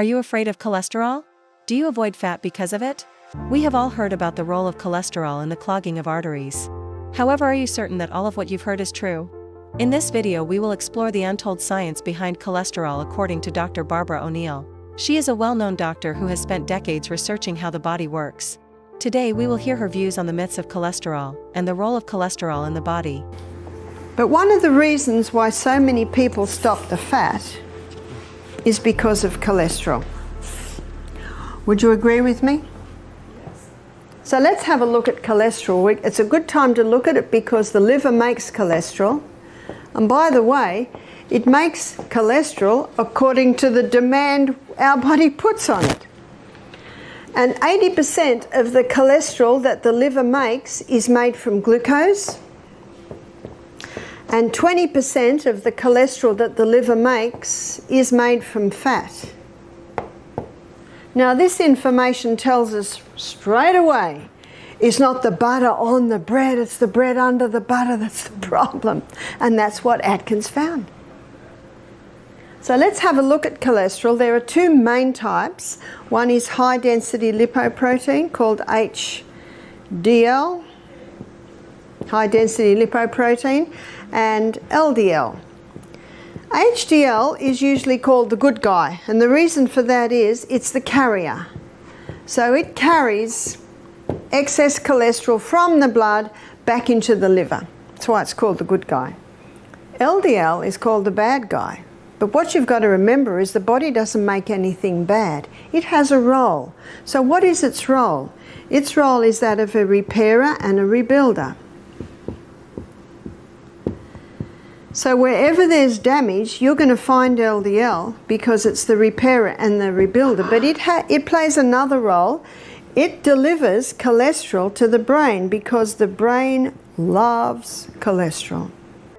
Are you afraid of cholesterol? Do you avoid fat because of it? We have all heard about the role of cholesterol in the clogging of arteries. However, are you certain that all of what you've heard is true? In this video we will explore the untold science behind cholesterol according to Dr. Barbara O'Neill. She is a well-known doctor who has spent decades researching how the body works. Today we will hear her views on the myths of cholesterol and the role of cholesterol in the body. But one of the reasons why so many people stop the fat is because of cholesterol. Would you agree with me? So let's have a look at cholesterol. It's a good time to look at it because the liver makes cholesterol. And by the way, it makes cholesterol according to the demand our body puts on it. And 80% of the cholesterol that the liver makes is made from glucose. And 20% of the cholesterol that the liver makes is made from fat. Now this information tells us straight away, it's not the butter on the bread, it's the bread under the butter that's the problem. And that's what Atkins found. So let's have a look at cholesterol. There are two main types. One is high density lipoprotein called HDL, high density lipoprotein, and LDL. HDL is usually called the good guy, and the reason for that is it's the carrier. So it carries excess cholesterol from the blood back into the liver. That's why it's called the good guy. LDL is called the bad guy. But what you've got to remember is the body doesn't make anything bad. It has a role. So what is its role? Its role is that of a repairer and a rebuilder. So wherever there's damage, you're going to find LDL because it's the repairer and the rebuilder. But it plays another role. It delivers cholesterol to the brain because the brain loves cholesterol.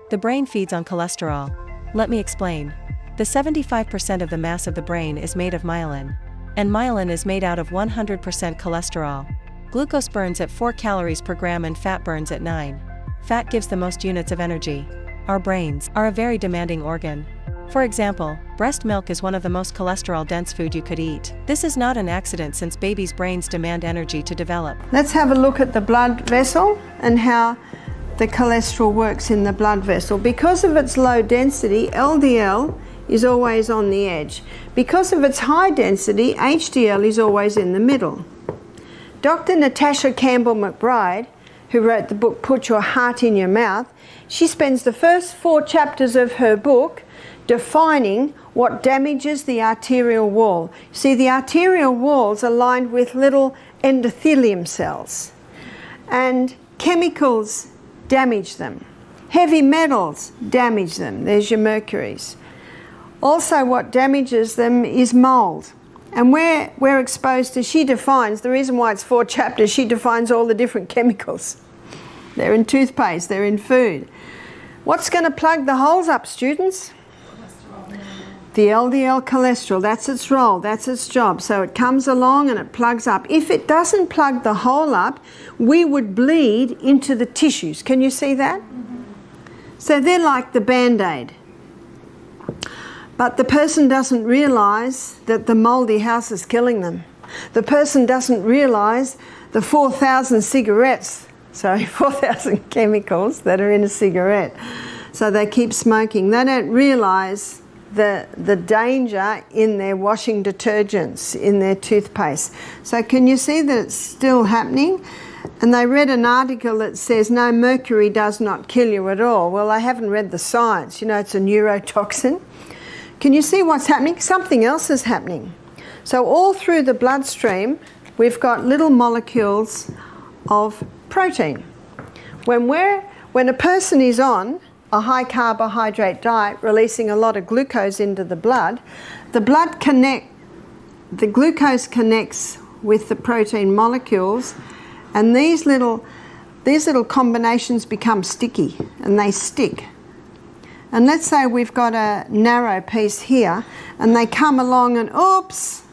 The brain feeds on cholesterol. Let me explain. The 75% of the mass of the brain is made of myelin. And myelin is made out of 100% cholesterol. Glucose burns at 4 calories per gram and fat burns at 9. Fat gives the most units of energy. Our brains are a very demanding organ. For example, breast milk is one of the most cholesterol-dense food you could eat. This is not an accident since babies' brains demand energy to develop. Let's have a look at the blood vessel and how the cholesterol works in the blood vessel. Because of its low density, LDL is always on the edge. Because of its high density, HDL is always in the middle. Dr. Natasha Campbell McBride, who wrote the book Put Your Heart in Your Mouth, she spends the first 4 chapters of her book defining what damages the arterial wall. See, the arterial walls are lined with little endothelium cells, and chemicals damage them. Heavy metals damage them. There's your mercuries. Also, what damages them is mold. And we're exposed to, she defines, the reason why it's 4 chapters, she defines all the different chemicals. They're in toothpaste, they're in food. What's going to plug the holes up, students? The LDL cholesterol, that's its role, that's its job. So it comes along and it plugs up. If it doesn't plug the hole up, we would bleed into the tissues. Can you see that? So they're like the Band-Aid. But the person doesn't realize that the moldy house is killing them. The person doesn't realize the 4,000 cigarettes, 4,000 chemicals that are in a cigarette. So they keep smoking. They don't realize the danger in their washing detergents, in their toothpaste. So can you see that it's still happening? And they read an article that says, no, mercury does not kill you at all. Well, they haven't read the science. You know, it's a neurotoxin. Can you see what's happening? Something else is happening. So all through the bloodstream, we've got little molecules of protein. When a person is on a high carbohydrate diet, releasing a lot of glucose into the glucose connects with the protein molecules, and these little combinations become sticky and they stick. And let's say we've got a narrow piece here and they come along and oops,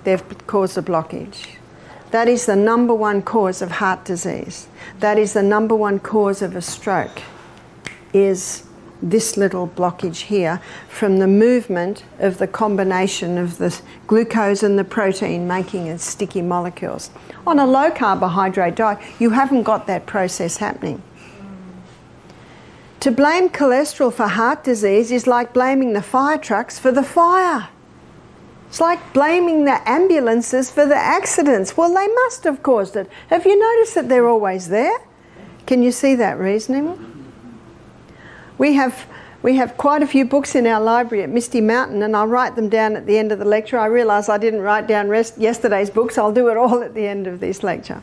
they've caused a blockage. That is the number 1 cause of heart disease. That is the number 1 cause of a stroke, is this little blockage here from the movement of the combination of the glucose and the protein making it sticky molecules. On a low carbohydrate diet, you haven't got that process happening. To blame cholesterol for heart disease is like blaming the fire trucks for the fire. It's like blaming the ambulances for the accidents. Well, they must have caused it. Have you noticed that they're always there? Can you see that reasoning? We have quite a few books in our library at Misty Mountain, and I'll write them down at the end of the lecture. I realise I didn't write down yesterday's books. I'll do it all at the end of this lecture.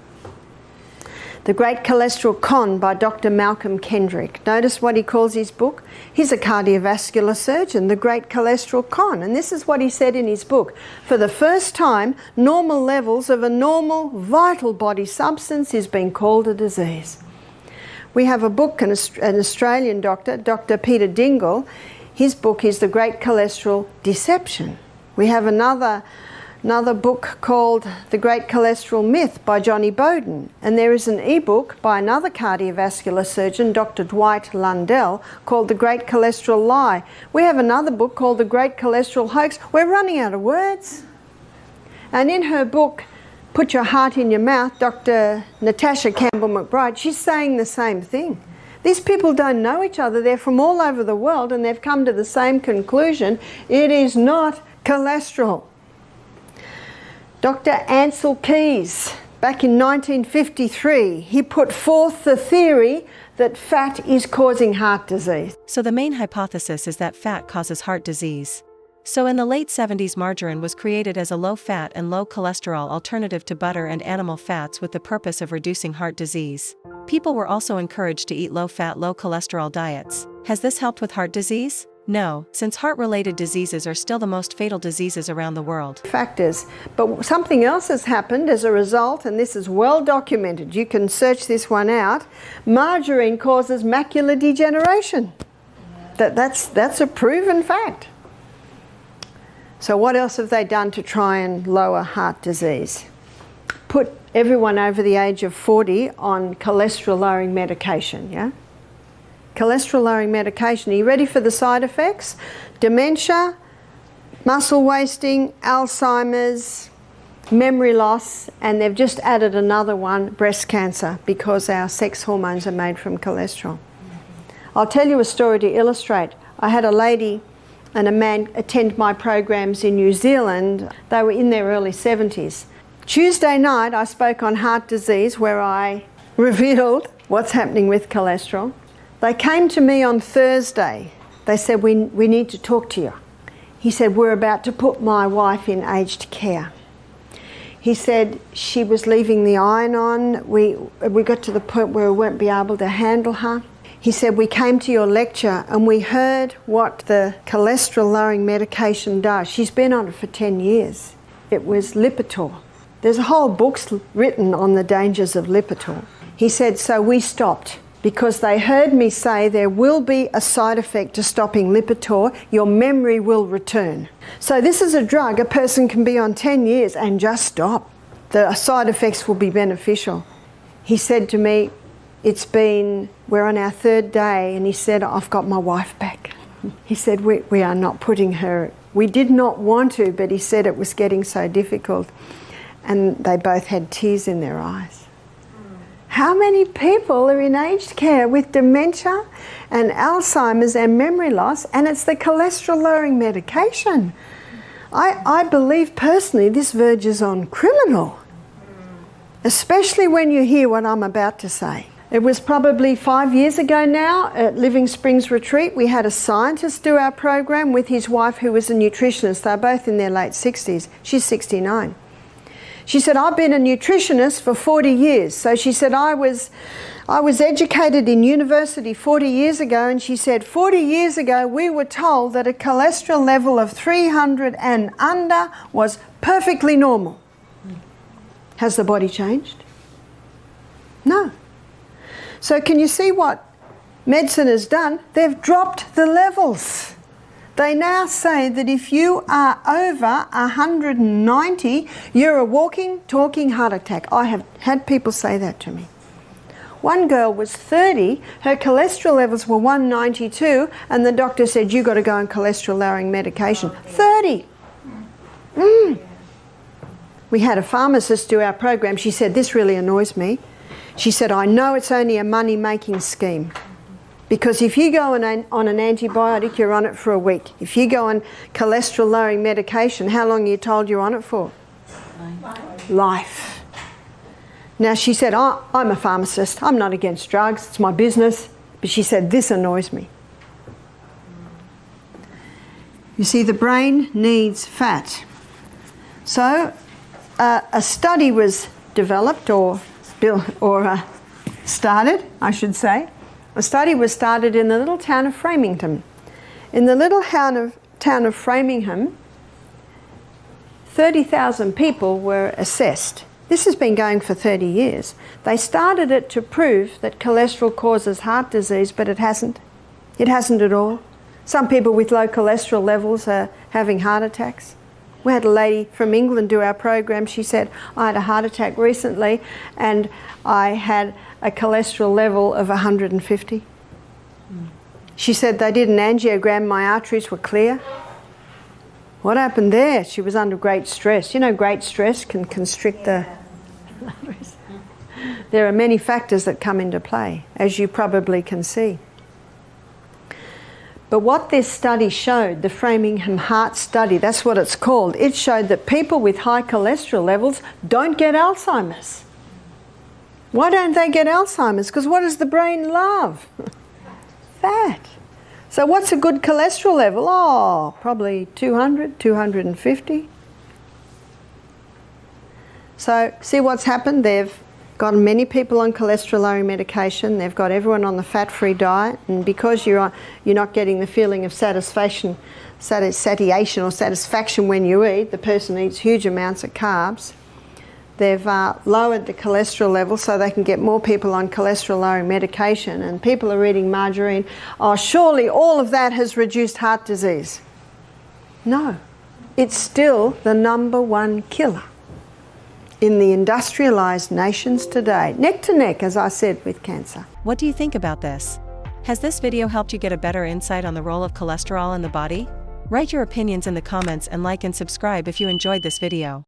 The Great Cholesterol Con by Dr. Malcolm Kendrick. Notice what he calls his book. He's a cardiovascular surgeon, the Great Cholesterol Con. And this is what he said in his book. For the first time, normal levels of a normal, vital body substance is being called a disease. We have a book, an Australian doctor, Dr. Peter Dingle. His book is The Great Cholesterol Deception. We have another book called The Great Cholesterol Myth by Johnny Bowden. And there is an e-book by another cardiovascular surgeon, Dr. Dwight Lundell, called The Great Cholesterol Lie. We have another book called The Great Cholesterol Hoax. We're running out of words. And in her book, Put Your Heart in Your Mouth, Dr. Natasha Campbell-McBride, she's saying the same thing. These people don't know each other. They're from all over the world, and they've come to the same conclusion. It is not cholesterol. Dr. Ansel Keys, back in 1953, he put forth the theory that fat is causing heart disease. So the main hypothesis is that fat causes heart disease. So in the late 70s, margarine was created as a low-fat and low-cholesterol alternative to butter and animal fats with the purpose of reducing heart disease. People were also encouraged to eat low-fat, low-cholesterol diets. Has this helped with heart disease? No, since heart-related diseases are still the most fatal diseases around the world. Factors. But something else has happened as a result, and this is well documented. You can search this one out. Margarine causes macular degeneration. That's a proven fact. So what else have they done to try and lower heart disease? Put everyone over the age of 40 on cholesterol-lowering medication, yeah? Cholesterol-lowering medication. Are you ready for the side effects? Dementia, muscle wasting, Alzheimer's, memory loss, and they've just added another one, breast cancer, because our sex hormones are made from cholesterol. I'll tell you a story to illustrate. I had a lady and a man attend my programs in New Zealand. They were in their early 70s. Tuesday night I spoke on heart disease, where I revealed what's happening with cholesterol. They came to me on Thursday. They said, we need to talk to you. He said, we're about to put my wife in aged care. He said she was leaving the iron on. We got to the point where we won't be able to handle her. He said, we came to your lecture and we heard what the cholesterol-lowering medication does. She's been on it for 10 years. It was Lipitor. There's a whole book written on the dangers of Lipitor. He said, so we stopped because they heard me say there will be a side effect to stopping Lipitor. Your memory will return. So this is a drug a person can be on 10 years and just stop. The side effects will be beneficial. He said to me, we're on our third day, and he said, I've got my wife back. He said, we are not putting her, we did not want to, but he said it was getting so difficult. And they both had tears in their eyes. How many people are in aged care with dementia and Alzheimer's and memory loss, and it's the cholesterol-lowering medication? I believe personally this verges on criminal, especially when you hear what I'm about to say. It was probably 5 years ago now at Living Springs Retreat. We had a scientist do our program with his wife, who was a nutritionist. They're both in their late 60s. She's 69. She said, I've been a nutritionist for 40 years. So she said, I was educated in university 40 years ago, and she said, 40 years ago we were told that a cholesterol level of 300 and under was perfectly normal. Has the body changed? No. So can you see what medicine has done? They've dropped the levels. They now say that if you are over 190, you're a walking, talking heart attack. I have had people say that to me. One girl was 30, her cholesterol levels were 192, and the doctor said, "You've got to go on cholesterol-lowering medication." 30! We had a pharmacist do our program. She said, "This really annoys me." She said, "I know it's only a money-making scheme. Because if you go on an antibiotic, you're on it for a week. If you go on cholesterol-lowering medication, how long are you told you're on it for?" Life. Now she said, "Oh, I'm a pharmacist. I'm not against drugs. It's my business." But she said, "This annoys me." You see, the brain needs fat. So a study was developed or started, I should say. A study was started in the little town of Framingham. In the little town of Framingham, 30,000 people were assessed. This has been going for 30 years. They started it to prove that cholesterol causes heart disease, but it hasn't. It hasn't at all. Some people with low cholesterol levels are having heart attacks. We had a lady from England do our program. She said, "I had a heart attack recently and I had a cholesterol level of 150. She said they did an angiogram, my arteries were clear. What happened there? She was under great stress. You know, great stress can constrict the arteries. There are many factors that come into play, as you probably can see. But what this study showed, the Framingham Heart Study, that's what it's called, it showed that people with high cholesterol levels don't get Alzheimer's. Why don't they get Alzheimer's? Because what does the brain love? Fat. So what's a good cholesterol level? Oh, probably 200, 250. So see what's happened? They've got many people on cholesterol-lowering medication. They've got everyone on the fat-free diet, and because you're not getting the feeling of satiation or satisfaction when you eat, the person eats huge amounts of carbs. They've lowered the cholesterol level so they can get more people on cholesterol-lowering medication, and people are eating margarine. Oh, surely all of that has reduced heart disease. No, it's still the #1 killer in the industrialised nations today, neck to neck, as I said, with cancer. What do you think about this? Has this video helped you get a better insight on the role of cholesterol in the body? Write your opinions in the comments and like and subscribe if you enjoyed this video.